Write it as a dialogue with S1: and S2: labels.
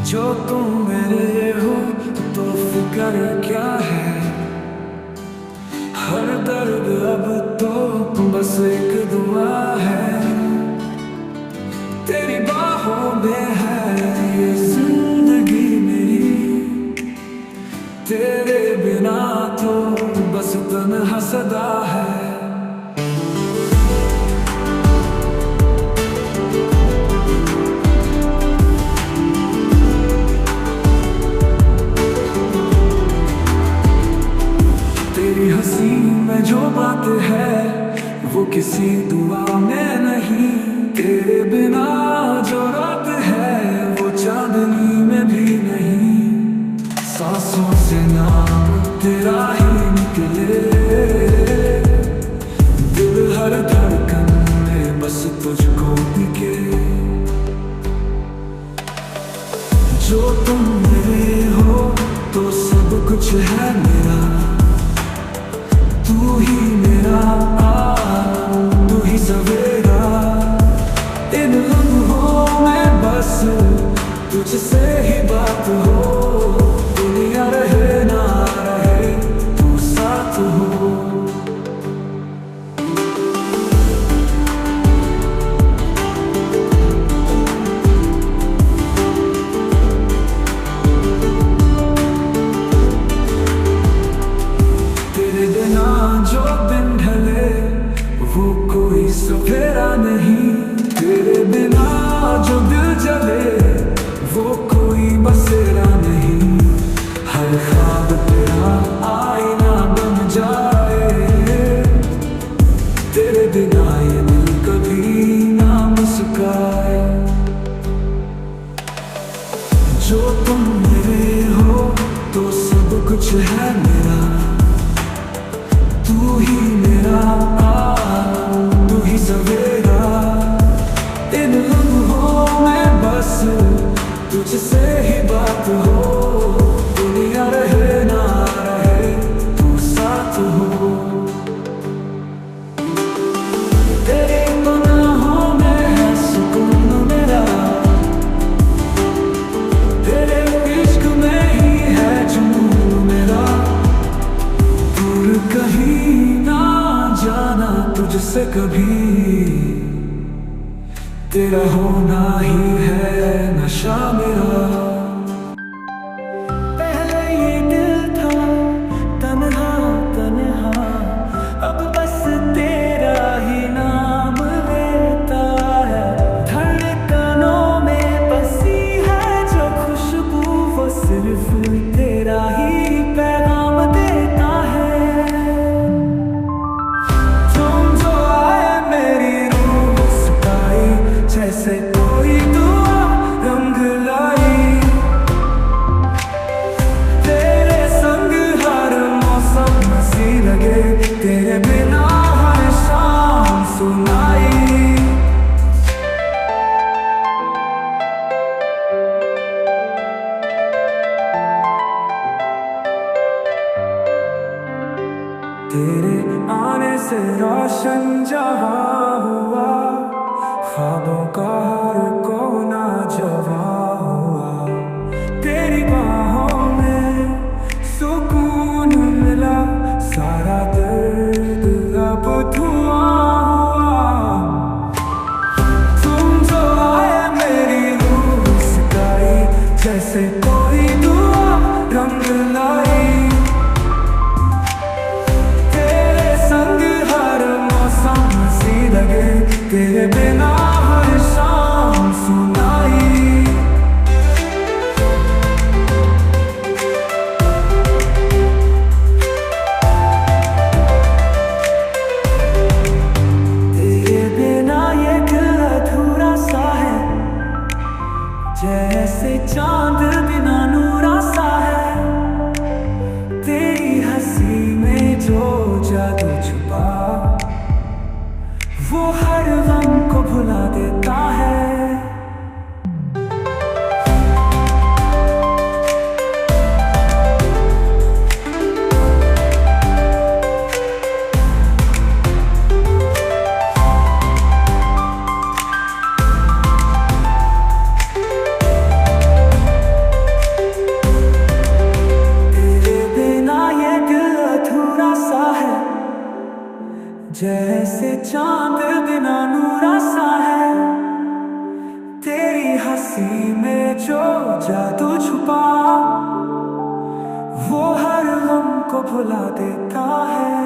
S1: जो तुम मेरे हो तो फिक्र क्या है। हर दर्द अब तो बस एक दुआ है। तेरी बाहों में है ये जिंदगी मेरी। तेरे बिना तो बस तन्हा सदा है। तेरी हंसी में जो बात है वो किसी दुआ में नहीं। तेरे बिना जो रात है वो चांदनी में भी नहीं। सांसों से नाम तेरा ही निकले। दिल हर धड़कन में बस तुझको दिखे। जो तुम मेरे हो तो सब कुछ है मेरा। तू ही मेरा तू ही सवेरा। इन लम्हों में बस तुझसे ही बात हो। दुनिया रहे ना रहे तू साथ हो। तेरे बिना जो दिन ढले वो कोई सवेरा नहीं। तेरे बिना जो दिल जले वो कोई बसेरा नहीं। हर ख्वाब तेरा आईना बन जाए। तेरे बिना ये दिल कभी ना मुस्काए। जो तुम मेरे हो तो सब कुछ है मेरा। तू ही मेरा तू ही सवेरा। इन लम्हों में बस तुझसे ही बात हो। दुनिया रहे ना रहे तू साथ हो। तेरी पनाहों में है सुकून मेरा। तेरे इश्क में ही है जुनून मेरा। दूर कहीं ना जाना तुझसे कभी। तेरा होना ही है नशा मेरा। पहले ये दिल था तन्हा तन्हा। अब बस तेरा ही नाम लेता है। धड़कनों में बसी है जो खुशबू वो सिर्फ तेरा ही पैगाम देता है। तुम जो आए मेरी रूह मुस्काई। जैसे कोई दुआ रंग लाई। तेरे संग हर मौसम हंसी लगे। तेरे बिना हर शाम सुनाई। तेरे आने से रोशन जहां हुआ। ख्वाबों का हर कोना जवा हुआ। तेरी बाहों में सुकून मिला। सारा दर्द अब धुआं हुआ। तुम जो आए मेरी रूह मुस्काई। जैसे कोई दुआ रंग लाई। तेरे संग हर मौसम हंसी लगे। तेरे बिना हर शाम सुनाई। तेरे बिना ये दिल अधूरा सा है। जैसे चांद बिना नूरा सा है। तेरी हंसी में जो जादू छुपा वो हर गम को भुला देता है। जैसे चांद बिना नूरा सा है। तेरी हंसी में जो जादू छुपा, वो हर गम को भुला देता है।